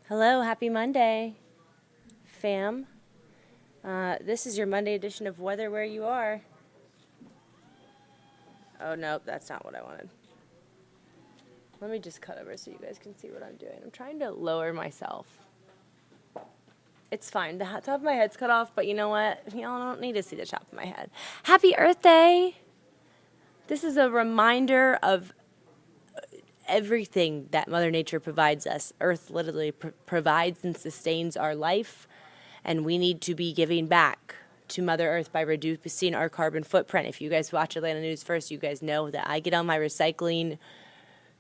Hello, happy Monday, fam. This is your Monday edition of Weather Where You Are. Oh, nope, that's not what I wanted. Let me just cut over so you guys can see what I'm doing. I'm trying to lower myself. It's fine. The top of my head's cut off, but you know what? Y'all don't need to see the top of my head. Happy Earth Day! This is a reminder of everything that Mother Nature provides us. Earth literally provides and sustains our life, and we need to be giving back to Mother Earth by reducing our carbon footprint. If you guys watch Atlanta News First, you guys know that I get on my recycling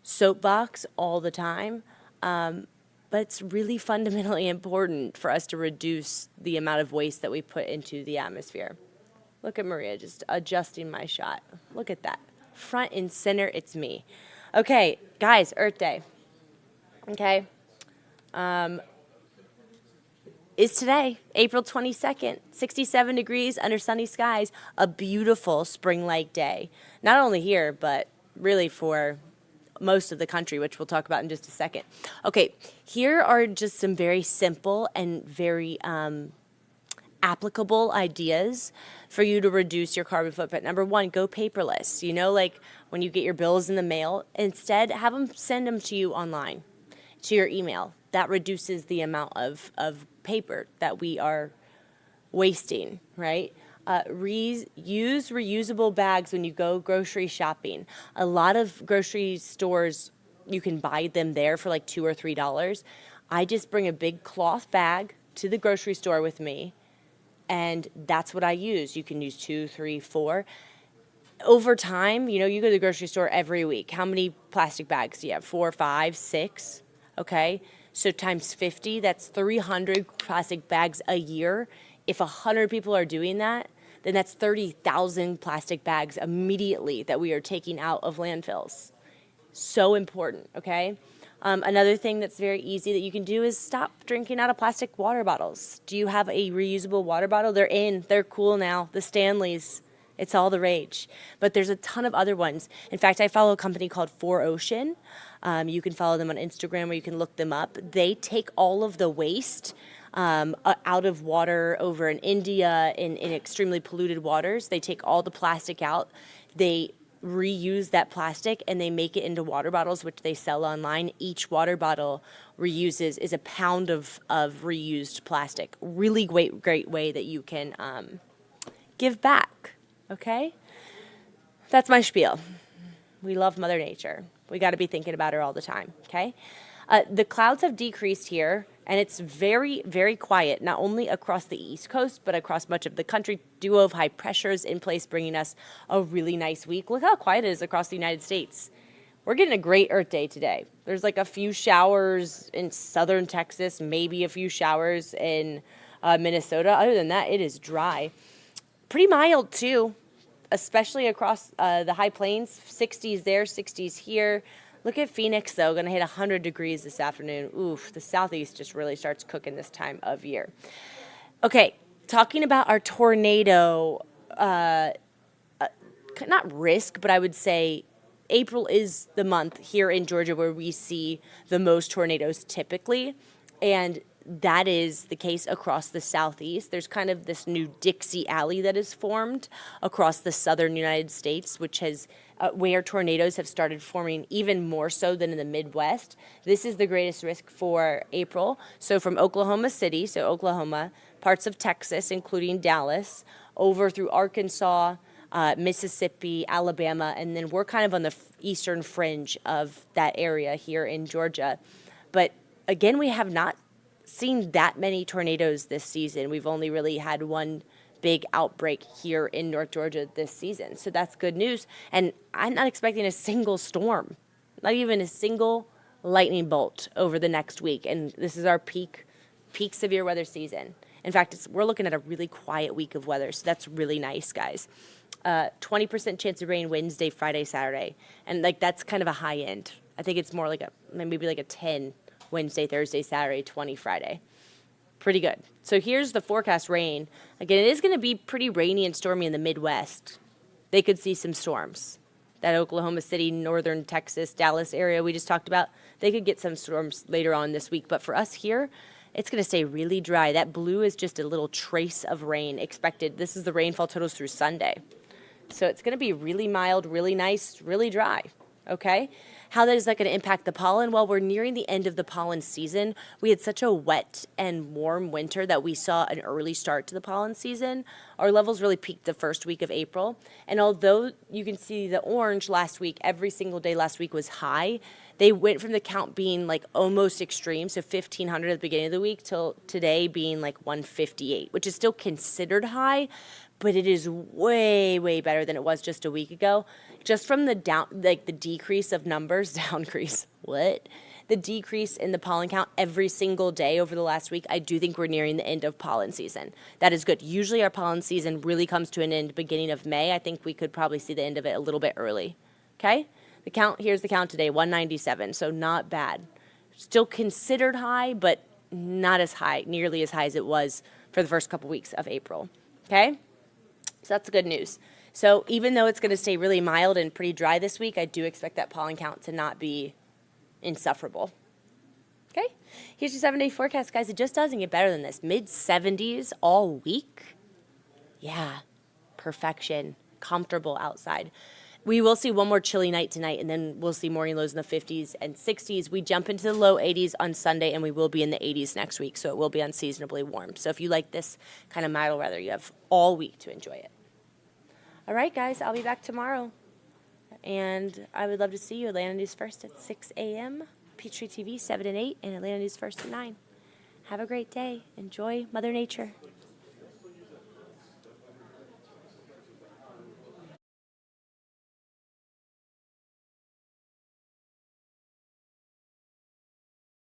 soapbox all the time, but it's really fundamentally important for us to reduce the amount of waste that we put into the atmosphere. Look at Maria just adjusting my shot. Look at that. Front and center, it's me. Okay, guys, Earth Day. Okay. Is today, April 22nd, 67 degrees under sunny skies, a beautiful spring-like day. Not only here, but really for most of the country, which we'll talk about in just a second. Okay, here are just some very simple and very applicable ideas for you to reduce your carbon footprint. Number one, go paperless. You know, like when you get your bills in the mail, instead have them send them to you online, to your email. That reduces the amount of paper that we are wasting, right? Use reusable bags when you go grocery shopping. A lot of grocery stores, you can buy them there for like $2 or $3. I just bring a big cloth bag to the grocery store with me, and that's what I use. You can use 2, 3, 4. Over time, you know, you go to the grocery store every week. How many plastic bags do you have? 4, 5, 6? Okay. So times 50, that's 300 plastic bags a year. If 100 people are doing that, then that's 30,000 plastic bags immediately that we are taking out of landfills. So important, okay? Another thing that's very easy that you can do is stop drinking out of plastic water bottles. Do you have a reusable water bottle? They're cool now. The Stanleys, it's all the rage. But there's a ton of other ones. In fact, I follow a company called 4Ocean. You can follow them on Instagram or you can look them up. They take all of the waste out of water over in India in extremely polluted waters. They take all the plastic out. They reuse that plastic and they make it into water bottles, which they sell online. Each water bottle is a pound of reused plastic. Really great way that you can give back, okay? That's my spiel. We love Mother Nature. We got to be thinking about her all the time, okay? The clouds have decreased here, and it's very, very quiet, not only across the East Coast, but across much of the country. Duo of high pressures in place, bringing us a really nice week. Look how quiet it is across the United States. We're getting a great Earth Day today. There's like a few showers in southern Texas, maybe a few showers in Minnesota. Other than that, it is dry. Pretty mild, too, especially across the high plains. 60s there, 60s here. Look at Phoenix, though, going to hit 100 degrees this afternoon. Oof, the southeast just really starts cooking this time of year. Okay, talking about our tornado, not risk, but I would say April is the month here in Georgia where we see the most tornadoes typically, and that is the case across the southeast. There's kind of this new Dixie Alley that is formed across the southern United States, which has where tornadoes have started forming even more so than in the Midwest. This is the greatest risk for April. So from Oklahoma City, so Oklahoma, parts of Texas, including Dallas, over through Arkansas, Mississippi, Alabama, and then we're kind of on the eastern fringe of that area here in Georgia. But again, we have not seen that many tornadoes this season. We've only really had one big outbreak here in North Georgia this season. So that's good news. And I'm not expecting a single storm, not even a single lightning bolt over the next week. And this is our peak severe weather season. In fact, we're looking at a really quiet week of weather. So that's really nice, guys. 20% chance of rain Wednesday, Friday, Saturday. And like that's kind of a high end. I think it's more like maybe like a 10 Wednesday, Thursday, Saturday, 20 Friday. Pretty good. So here's the forecast rain. Again, it is going to be pretty rainy and stormy in the Midwest. They could see some storms. that Oklahoma City, northern Texas, Dallas area we just talked about, they could get some storms later on this week. But for us here, it's going to stay really dry. That blue is just a little trace of rain expected. This is the rainfall totals through Sunday. So it's going to be really mild, really nice, really dry. Okay? How is that going to impact the pollen? Well, we're nearing the end of the pollen season. We had such a wet and warm winter that we saw an early start to the pollen season. Our levels really peaked the first week of April. And although you can see the orange last week, every single day last week was high, they went from the count being like almost extreme, so 1,500 at the beginning of the week, till today being like 158, which is still considered high, but it is way, way better than it was just a week ago. Just from the the decrease of numbers, the decrease in the pollen count every single day over the last week, I do think we're nearing the end of pollen season. That is good. Usually our pollen season really comes to an end beginning of May. I think we could probably see the end of it a little bit early. Okay? The count, here's the count today, 197, so not bad. Still considered high, but not as high, nearly as high as it was for the first couple weeks of April. Okay? So that's the good news. So even though it's going to stay really mild and pretty dry this week, I do expect that pollen count to not be insufferable. Okay? Here's your 7-day forecast, guys. It just doesn't get better than this. Mid-70s all week. Yeah. Perfection. Comfortable outside. We will see one more chilly night tonight, and then we'll see morning lows in the 50s and 60s. We jump into the low 80s on Sunday, and we will be in the 80s next week, so it will be unseasonably warm. So if you like this kind of mild weather, you have all week to enjoy it. All right, guys, I'll be back tomorrow, and I would love to see you. Atlanta News First at 6 a.m., Peachtree TV 7 and 8, and Atlanta News First at 9. Have a great day. Enjoy Mother Nature.